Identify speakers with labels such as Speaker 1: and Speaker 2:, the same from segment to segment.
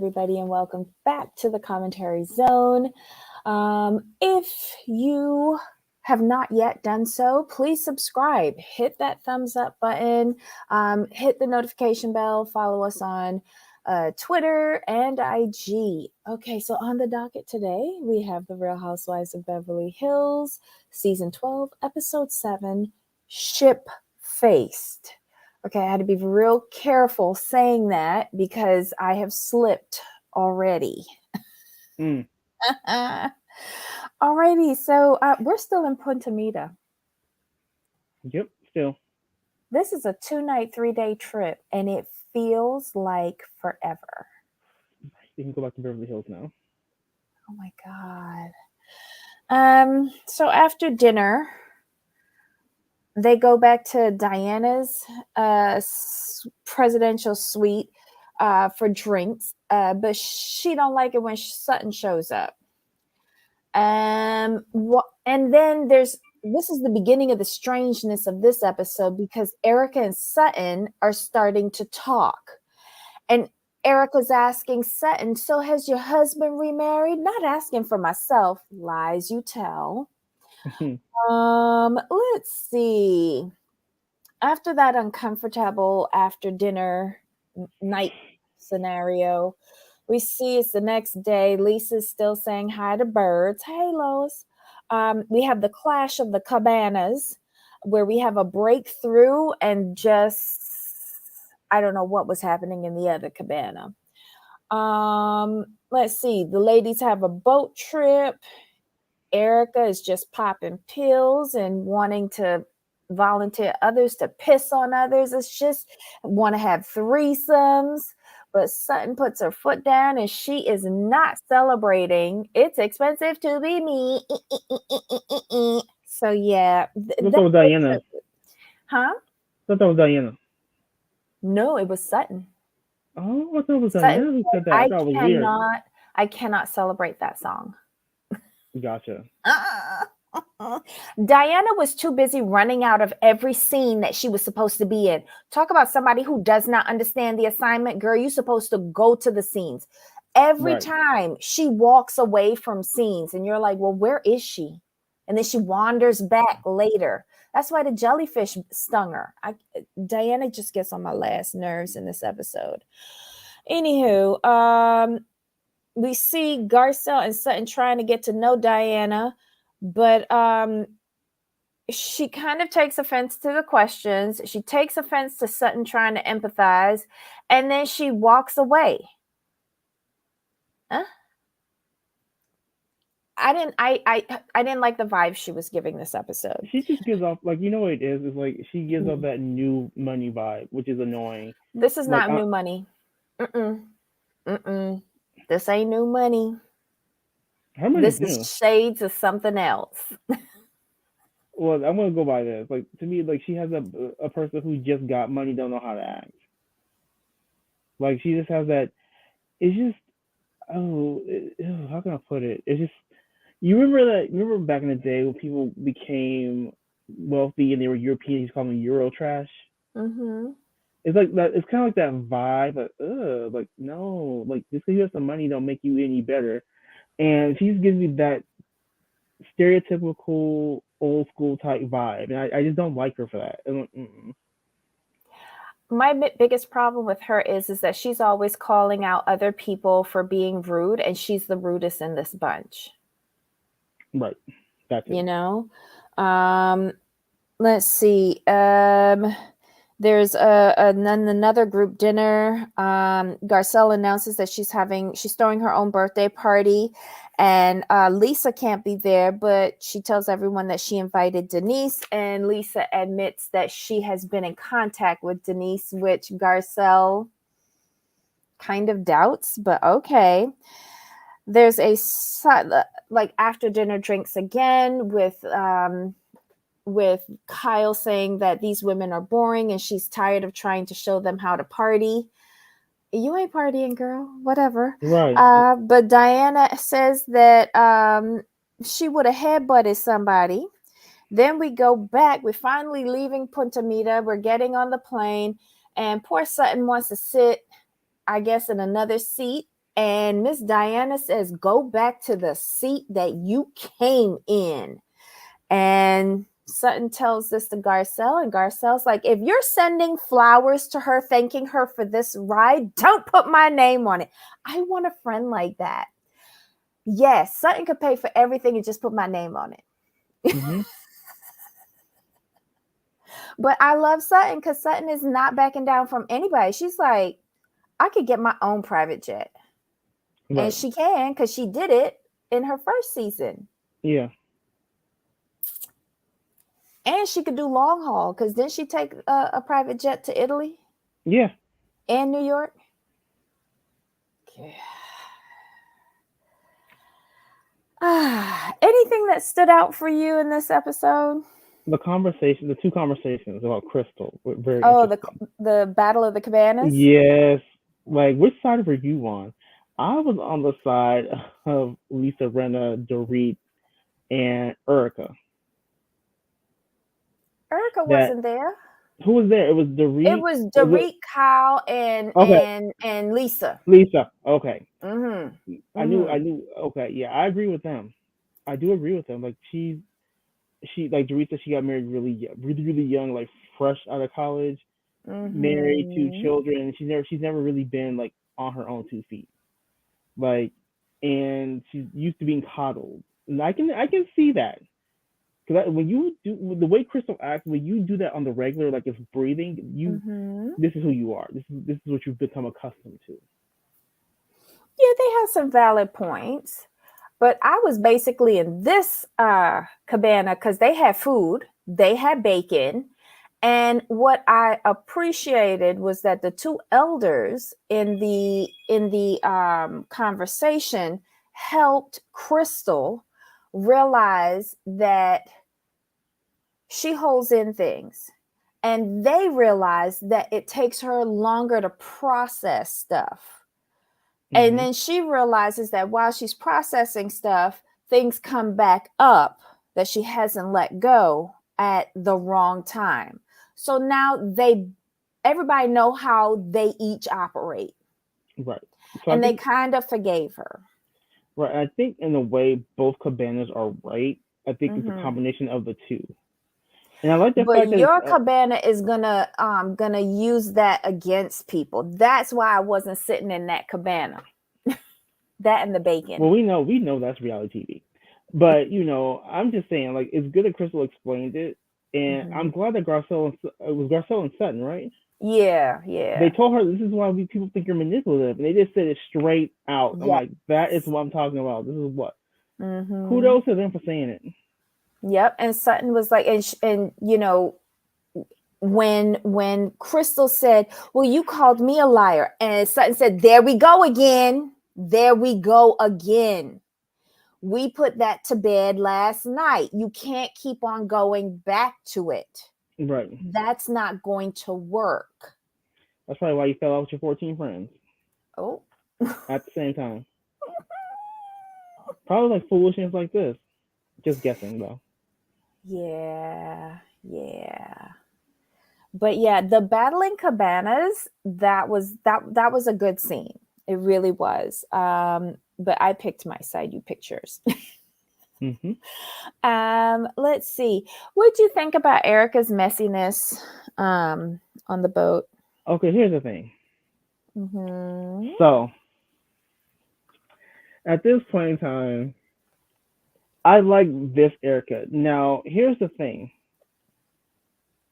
Speaker 1: everybody, and welcome back to the commentary zone. If you have not yet done so, please subscribe, hit that thumbs up button, hit the notification bell, follow us on Twitter and IG. Okay, so on the docket today, we have The Real Housewives of Beverly Hills, Season 12, Episode 7, Ship Faced. Okay, I had to be real careful saying that because I have slipped already. Alrighty, so we're still in Punta Mita.
Speaker 2: Yep, still.
Speaker 1: This is a 2-night, 3-day trip, and it feels like forever.
Speaker 2: You can go back to Beverly Hills now.
Speaker 1: Oh my God. So after dinner, they go back to Diana's presidential suite for drinks, but she don't like it when Sutton shows up. And then this is the beginning of the strangeness of this episode because Erica and Sutton are starting to talk. And Erica's asking Sutton, so has your husband remarried? Not asking for myself. Lies you tell. Let's see. After that uncomfortable after dinner night scenario, we see it's the next day. Lisa's still saying hi to birds. Hey, Lois. We have the clash of the cabanas where we have a breakthrough and just, I don't know what was happening in the other cabana. Let's see. The ladies have a boat trip. Erica is just popping pills and wanting to volunteer others to piss on others. It's just want to have threesomes. But Sutton puts her foot down and she is not celebrating. It's expensive to be me. So yeah.
Speaker 2: I thought that was Diana.
Speaker 1: Huh?
Speaker 2: I thought that was Diana.
Speaker 1: No, it was Sutton.
Speaker 2: Oh, I thought it was
Speaker 1: Sutton
Speaker 2: Diana who said that. I thought it was weird.
Speaker 1: I cannot celebrate that song.
Speaker 2: Gotcha.
Speaker 1: Diana was too busy running out of every scene that she was supposed to be in. Talk about somebody who does not understand the assignment. Girl, you're supposed to go to the scenes. Every time she walks away from scenes and you're like, well, where is she? And then she wanders back later. That's why the jellyfish stung her. Diana just gets on my last nerves in this episode. Anywho, we see Garcelle and Sutton trying to get to know Diana, but she kind of takes offense to the questions. She takes offense to Sutton trying to empathize, and then she walks away. Huh? I didn't like the vibe she was giving this episode.
Speaker 2: She just gives off, like, you know what it is? It's like she gives off that new money vibe, which is annoying.
Speaker 1: This is not new money. This ain't new money. This is shades of something else.
Speaker 2: Well, I'm gonna go by this. Like, to me, like, she has a person who just got money, don't know how to act. Like, she just has that. It's just, how can I put it? It's just, you remember back in the day when people became wealthy and they were European, you call them Euro trash.
Speaker 1: Mm-hmm.
Speaker 2: It's like that. It's kind of like that vibe. Like no, like just because you have some money don't make you any better. And she just gives me that stereotypical old school type vibe, and I just don't like her for that.
Speaker 1: My biggest problem with her is that she's always calling out other people for being rude, and she's the rudest in this bunch.
Speaker 2: Right. That's it.
Speaker 1: You know? Let's see. There's another group dinner. Garcelle announces that she's throwing her own birthday party, and Lisa can't be there, but she tells everyone that she invited Denise, and Lisa admits that she has been in contact with Denise, which Garcelle kind of doubts, but okay. There's like after dinner drinks again with Kyle saying that these women are boring and she's tired of trying to show them how to party. You ain't partying, girl. Whatever.
Speaker 2: Right.
Speaker 1: But Diana says that she would have headbutted somebody. Then we go back. We're finally leaving Punta Mita. We're getting on the plane. And poor Sutton wants to sit, I guess, in another seat. And Miss Diana says, go back to the seat that you came in. And Sutton tells this to Garcelle, and Garcelle's like, if you're sending flowers to her, thanking her for this ride, don't put my name on it. I want a friend like that. Yes, Sutton could pay for everything and just put my name on it.
Speaker 2: Mm-hmm.
Speaker 1: But I love Sutton because Sutton is not backing down from anybody. She's like, I could get my own private jet. And
Speaker 2: Right.
Speaker 1: she can because she did it in her first season.
Speaker 2: Yeah.
Speaker 1: And she could do long haul because didn't she take a private jet to Italy
Speaker 2: Yeah.
Speaker 1: and New York? Okay. Anything that stood out for you in this episode?
Speaker 2: The two conversations about Crystal were very
Speaker 1: Oh,
Speaker 2: interesting.
Speaker 1: the Battle of the Cabanas.
Speaker 2: Yes. Like, which side were you on? I was on the side of Lisa Renna, Dorit, and Erica.
Speaker 1: Erica
Speaker 2: That
Speaker 1: wasn't there.
Speaker 2: who was there? It was
Speaker 1: It
Speaker 2: Dorit.
Speaker 1: was
Speaker 2: Was it
Speaker 1: Dorit, Kyle, and
Speaker 2: okay?
Speaker 1: Lisa.
Speaker 2: Lisa. Okay.
Speaker 1: Mm-hmm.
Speaker 2: I knew.
Speaker 1: Mm-hmm.
Speaker 2: I knew. Okay. Yeah, I agree with them. I do agree with them. Like she like Dorit said, she got married really young, like fresh out of college, married, two
Speaker 1: Mm-hmm.
Speaker 2: children, and she's never really been like on her own 2 feet. Like, and she's used to being coddled, and I can see that because when you do the way Crystal acts, when you do that on the regular, like it's breathing,
Speaker 1: Mm-hmm.
Speaker 2: this is who you are. This is what you've become accustomed to.
Speaker 1: Yeah, they have some valid points. But I was basically in this cabana because they had food, they had bacon. And what I appreciated was that the two elders in the conversation helped Crystal realize that she holds in things. And they realize that it takes her longer to process stuff. And
Speaker 2: Mm-hmm.
Speaker 1: then she realizes that while she's processing stuff, things come back up that she hasn't let go at the wrong time. So now everybody know how they each operate.
Speaker 2: Right. So I
Speaker 1: And they
Speaker 2: think
Speaker 1: kind of forgave her.
Speaker 2: right. I think in a way both cabanas are right. I think it's a
Speaker 1: Mm-hmm.
Speaker 2: combination of the two, and I like the
Speaker 1: But
Speaker 2: fact that it's
Speaker 1: your cabana is gonna use that against people. That's why I wasn't sitting in that cabana. That and the
Speaker 2: well,
Speaker 1: bacon.
Speaker 2: we know that's reality TV, but I'm just saying, like, it's good that Crystal explained it, and
Speaker 1: Mm-hmm.
Speaker 2: I'm glad that it was Garcelle and Sutton, right?
Speaker 1: Yeah,
Speaker 2: They
Speaker 1: yeah.
Speaker 2: told her this is why people think you're manipulative, and they just said it straight out. I'm
Speaker 1: Yes.
Speaker 2: like, that is what I'm talking about. This is what.
Speaker 1: Mm-hmm.
Speaker 2: Kudos to them for saying it.
Speaker 1: Yep. And Sutton was like, and when Crystal said, "Well, you called me a liar," and Sutton said, "There we go again. There we go again. We put that to bed last night. You can't keep on going back to it.
Speaker 2: Right.
Speaker 1: That's not going to work."
Speaker 2: That's probably why you fell out with your 14 friends
Speaker 1: Oh.
Speaker 2: at the same time. Probably like foolishness like this. Just guessing though.
Speaker 1: Yeah. Yeah. But yeah, the battling cabanas, that was a good scene. It really was. But I picked my side, you picked yours.
Speaker 2: Hmm.
Speaker 1: Let's see. What do you think about Erica's messiness on the boat?
Speaker 2: Okay, here's the thing.
Speaker 1: Mm-hmm.
Speaker 2: So at this point in time, I like this Erica. Now, here's the thing.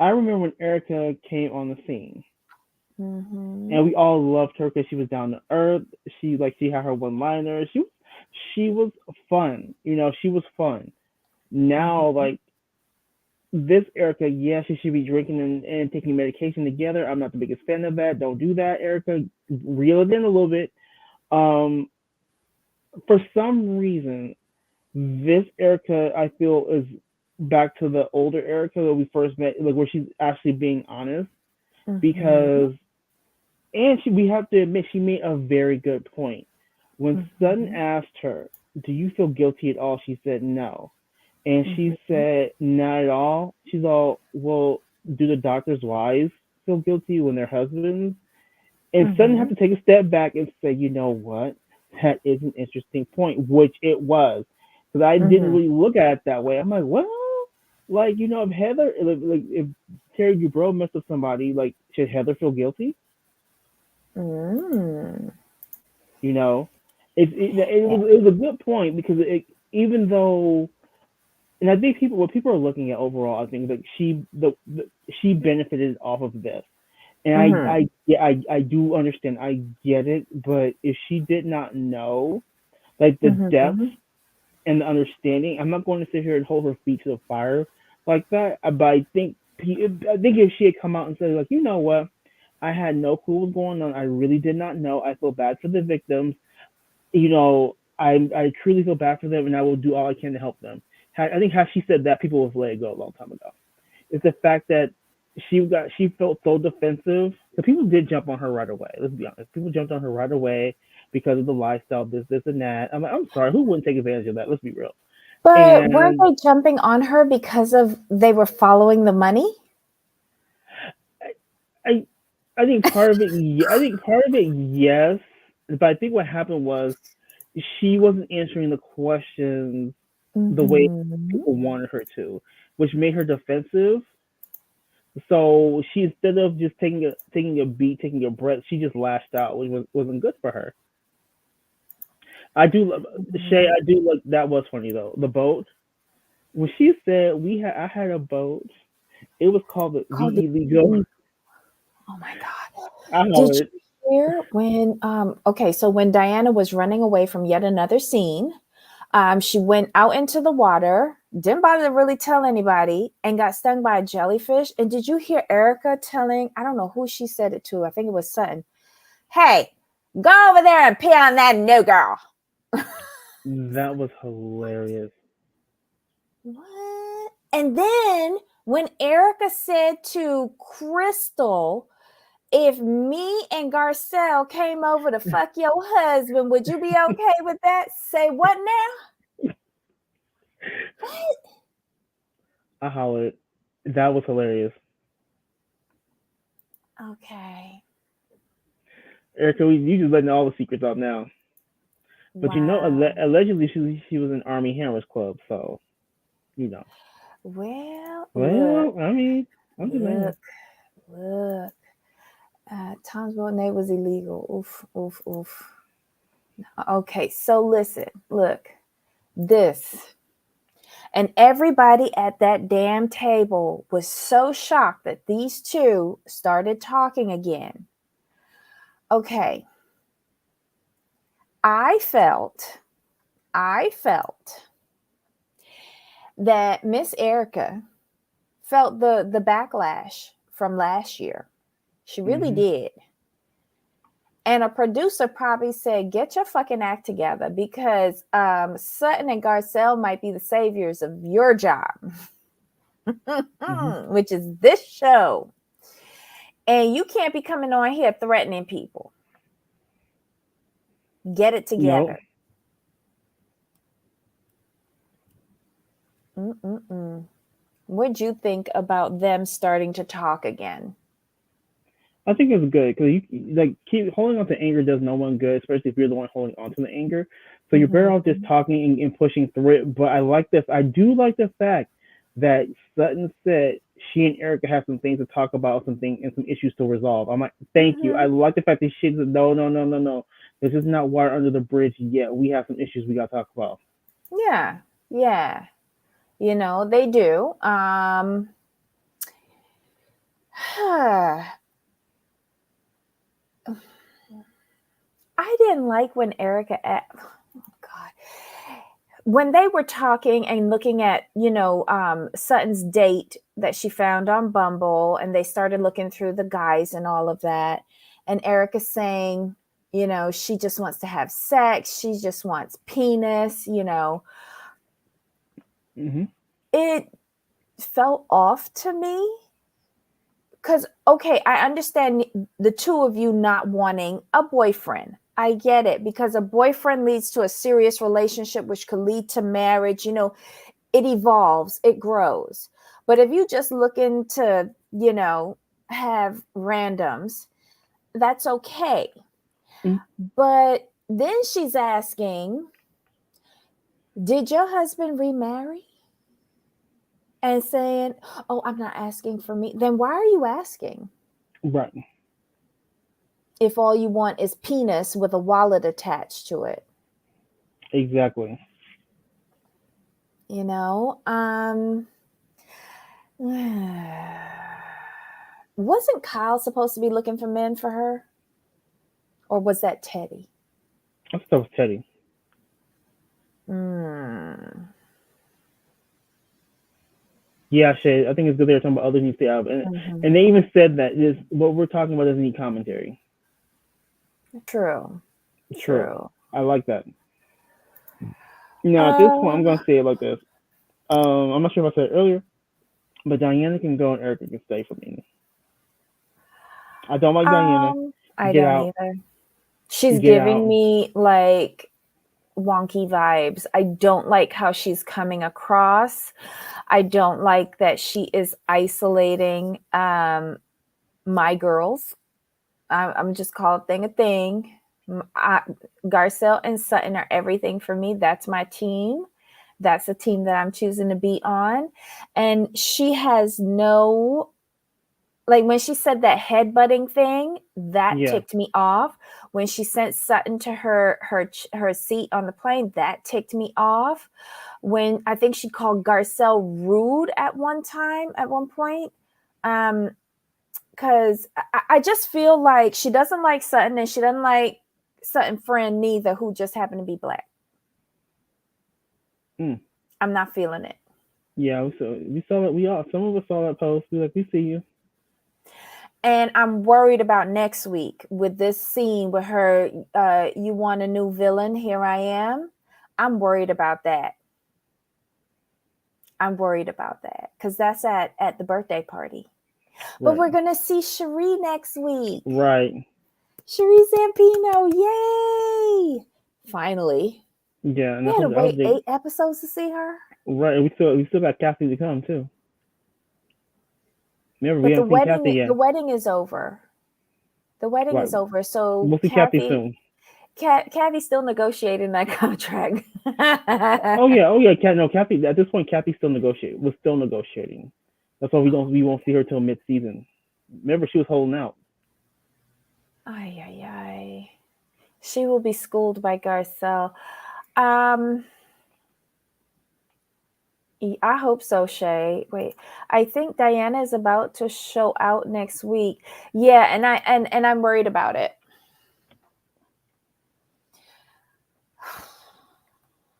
Speaker 2: I remember when Erica came on the scene, and
Speaker 1: Mm-hmm.
Speaker 2: we all loved her because she was down to earth. She had her one liners. She was fun. She was fun. Now,
Speaker 1: Mm-hmm.
Speaker 2: like this Erica, yeah, she should be drinking and taking medication together. I'm not the biggest fan of that. Don't do that, Erica. Reel it in a little bit. Um, for some reason, this Erica I feel is back to the older Erica that we first met, like where she's actually being honest.
Speaker 1: Mm-hmm.
Speaker 2: Because and we have to admit she made a very good point. When Sutton
Speaker 1: Mm-hmm.
Speaker 2: asked her, "Do you feel guilty at all?" She said no. And she
Speaker 1: Mm-hmm.
Speaker 2: said, "Not at all." She's all, "Well, do the doctor's wives feel guilty when their husbands?" And Sutton
Speaker 1: Mm-hmm.
Speaker 2: have to take a step back and say, "You know what? that is an interesting point, which it was, because I didn't
Speaker 1: Mm-hmm.
Speaker 2: really look at it that way. I'm like, well, like if Heather, like if Terry Dubrow messed with somebody, like should Heather feel guilty?
Speaker 1: Mm.
Speaker 2: You know, it
Speaker 1: Yeah.
Speaker 2: was a good point because even though, and I think what people are looking at overall, I think like she benefited off of this, and
Speaker 1: Mm-hmm.
Speaker 2: I do understand, I get it, but if she did not know like the depth
Speaker 1: Mm-hmm.
Speaker 2: and the understanding, I'm not going to sit here and hold her feet to the fire like that. But I think if she had come out and said like, you know what, I had no clue what was going on. I really did not know. I feel bad for the victims. I truly feel bad for them, and I will do all I can to help them. I think how she said that, people would have let it go a long time ago. It's the fact that she felt so defensive. The people did jump on her right away. Let's be honest. People jumped on her right away because of the lifestyle, this, and that. I'm like, I'm sorry, who wouldn't take advantage of that? Let's be real.
Speaker 1: But weren't
Speaker 2: And
Speaker 1: they jumping on her because of they were following the money?
Speaker 2: I, I, I think part of it, I think part of it, yes. But I think what happened was she wasn't answering the questions the way
Speaker 1: Mm-hmm.
Speaker 2: people wanted her to, which made her defensive. So she, instead of just taking a beat, taking a breath, she just lashed out, which wasn't good for her. I do love Shay. I do like that was funny though. The boat, when she said I had a boat. It was called
Speaker 1: Called the
Speaker 2: the illegal.
Speaker 1: Oh my God.
Speaker 2: I know
Speaker 1: Did
Speaker 2: it.
Speaker 1: you hear when okay, so when Diana was running away from yet another scene, she went out into the water, didn't bother to really tell anybody, and got stung by a jellyfish. And did you hear Erica telling, I don't know who she said it to, I think it was Sutton, hey, go over there and pee on that new girl.
Speaker 2: That was hilarious.
Speaker 1: What? And then when Erica said to Crystal, if me and Garcelle came over to fuck your husband, would you be okay with that? Say what now? What?
Speaker 2: I hollered. That was hilarious.
Speaker 1: Okay.
Speaker 2: Erica, you just letting all the secrets out now. But
Speaker 1: Wow.
Speaker 2: allegedly she was in Army Hammers Club, so you know.
Speaker 1: Well, look,
Speaker 2: Well, I mean, I'm just saying.
Speaker 1: look, look. Tom's boat name was illegal. Oof, oof, oof. Okay, so listen, look, this. And everybody at that damn table was so shocked that these two started talking again. Okay, I felt, I felt that Miss Erica felt the backlash from last year. She really
Speaker 2: Hmm.
Speaker 1: did. And a producer probably said, get your fucking act together because Sutton and Garcelle might be the saviors of your job,
Speaker 2: Hmm.
Speaker 1: which is this show. And you can't be coming on here threatening people. Get it
Speaker 2: No,
Speaker 1: together. Mm-mm-mm. What'd you think about them starting to talk again?
Speaker 2: I think it's good because you like keep holding on to anger does no one good, especially if you're the one holding on to the anger. So you're better off just
Speaker 1: Mm-hmm.
Speaker 2: talking and pushing through it. But I like this. I do like the fact that Sutton said she and Erica have some things to talk about, and some issues to resolve. I'm like, thank you. I
Speaker 1: Mm-hmm.
Speaker 2: like the fact that she said, no, no, no, no, no. This is not water under the bridge yet. We have some issues we got to talk about.
Speaker 1: Yeah, yeah. They do. I didn't like when oh God, when they were talking and looking at, Sutton's date that she found on Bumble, and they started looking through the guys and all of that. And Erica saying, she just wants to have sex. She just wants penis.
Speaker 2: Hmm.
Speaker 1: It felt off to me because, okay, I understand the two of you not wanting a boyfriend. I get it because a boyfriend leads to a serious relationship, which could lead to marriage. It evolves, it grows. But if you just looking to, have randoms, that's okay. But Then she's asking, did your husband remarry? And saying, oh, I'm not asking for me. Then why are you asking?
Speaker 2: Right.
Speaker 1: If all you want is penis with a wallet attached to it.
Speaker 2: Exactly.
Speaker 1: You know? Wasn't Kyle supposed to be looking for men for her? Or was that Teddy?
Speaker 2: I thought that was Teddy. Yeah, Shay, I think it's good they were talking about other new stuff. And they even said that this what we're talking about doesn't need commentary.
Speaker 1: True.
Speaker 2: I like that. Now, at this point, I'm going to say it like this. I'm not sure if I said it earlier, but Diana can go and Erica can stay for me. I don't like Diana.
Speaker 1: I
Speaker 2: Get
Speaker 1: don't
Speaker 2: out.
Speaker 1: either. She's
Speaker 2: Get
Speaker 1: giving
Speaker 2: out.
Speaker 1: me like wonky vibes. I don't like how she's coming across. I don't like that she is isolating my girls. I'm just call a thing a thing. Garcelle and Sutton are everything for me. That's my team. That's the team that I'm choosing to be on. And she has no, like when she said that headbutting thing, that ticked me off. When she sent Sutton to her seat on the plane, that ticked me off. When I think she called Garcelle rude at one point. Because I just feel like she doesn't like Sutton, and she doesn't like Sutton's friend neither, who just happened to be black. I'm not feeling it.
Speaker 2: Yeah, we saw that. Some of us saw that post. We like, we see you.
Speaker 1: And I'm worried about next week with this scene with her. You want a new villain? Here I am. I'm worried about that. Because that's at the birthday party. But we're gonna see Cherie next week.
Speaker 2: Right.
Speaker 1: Cherie Zampino, yay! Finally.
Speaker 2: Yeah, and
Speaker 1: we had to wait 8 episodes to see her.
Speaker 2: Right, and we still got Kathy to come too.
Speaker 1: Remember, but the wedding is over. The wedding is over, so
Speaker 2: we'll see Kathy soon.
Speaker 1: Kathy's still negotiating that contract.
Speaker 2: Oh yeah. Kathy. At this point, Kathy's still negotiating. We're still negotiating. That's why we won't see her till mid-season. Remember, she was holding out.
Speaker 1: Ay. She will be schooled by Garcelle. I hope so, Shay. Wait, I think Diana is about to show out next week. Yeah, and I'm worried about it.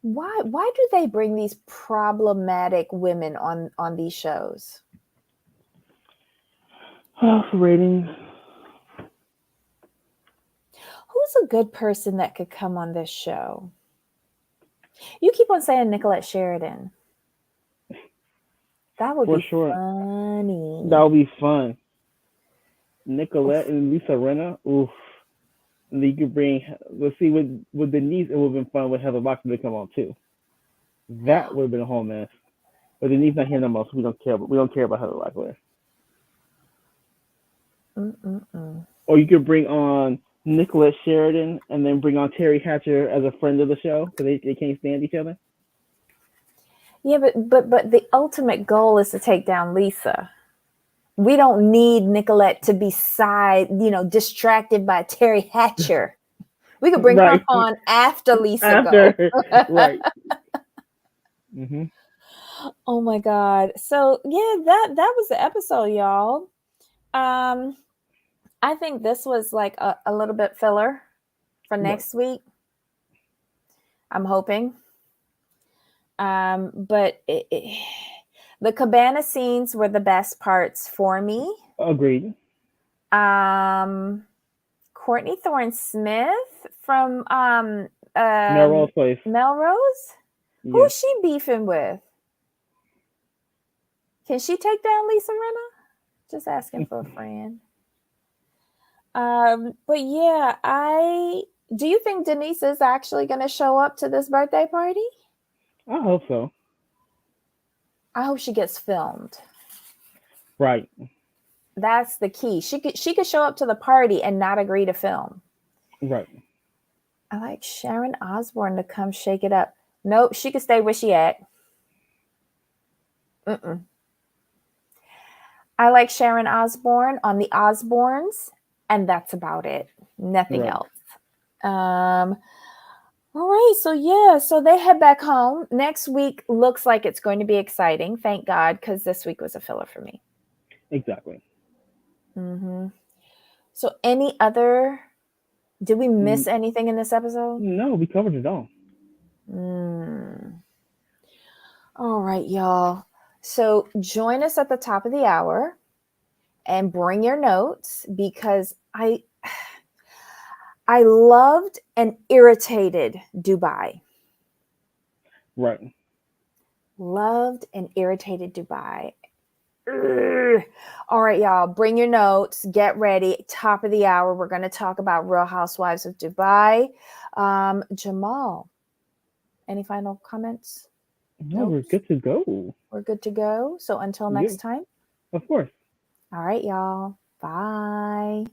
Speaker 1: Why do they bring these problematic women on these shows?
Speaker 2: Ratings.
Speaker 1: Who's a good person that could come on this show? You keep on saying Nicolette Sheridan. That would be funny.
Speaker 2: That would be fun. Nicolette and Lisa Rinna. Oof. And then you could bring. Let's see with Denise. It would have been fun with Heather Locklear to come on too. That would have been a whole mess. But Denise not here no more, so we don't care. We don't care about Heather Locklear. Or you could bring on Nicolette Sheridan and then bring on Terry Hatcher as a friend of the show because they can't stand each other.
Speaker 1: Yeah, but the ultimate goal is to take down Lisa. We don't need Nicolette to be distracted by Terry Hatcher. We could bring her on after Lisa goes.
Speaker 2: Right.
Speaker 1: Oh my God. So yeah, that was the episode, y'all. I think this was like a little bit filler for next week. I'm hoping. But the cabana scenes were the best parts for me.
Speaker 2: Agreed.
Speaker 1: Courtney Thorne-Smith from
Speaker 2: Melrose Place.
Speaker 1: Melrose? Yeah. Who's she beefing with? Can she take down Lisa Rinna? Just asking for a friend. But yeah, do you think Denise is actually going to show up to this birthday party?
Speaker 2: I hope so.
Speaker 1: I hope she gets filmed.
Speaker 2: Right.
Speaker 1: That's the key. She could show up to the party and not agree to film.
Speaker 2: Right.
Speaker 1: I like Sharon Osbourne to come shake it up. Nope, she could stay where she at. Mm-mm. I like Sharon Osbourne on the Osbournes, and that's about it. Nothing
Speaker 2: Right.
Speaker 1: else. All right, so yeah, so they head back home. Next week looks like it's going to be exciting. Thank God, because this week was a filler for me.
Speaker 2: Exactly.
Speaker 1: Mm-hmm. So, any other? Did we miss anything in this episode?
Speaker 2: No, we covered it all.
Speaker 1: All right, y'all. So, join us at the top of the hour and bring your notes because I loved and irritated Dubai.
Speaker 2: Right.
Speaker 1: Loved and irritated Dubai. Ugh. All right, y'all, bring your notes, get ready. Top of the hour, we're going to talk about Real Housewives of Dubai. Jamal, any final comments?
Speaker 2: No, we're
Speaker 1: Notes?
Speaker 2: good to go.
Speaker 1: We're good to go. So until
Speaker 2: Yeah,
Speaker 1: next time.
Speaker 2: of course.
Speaker 1: All right, y'all. Bye.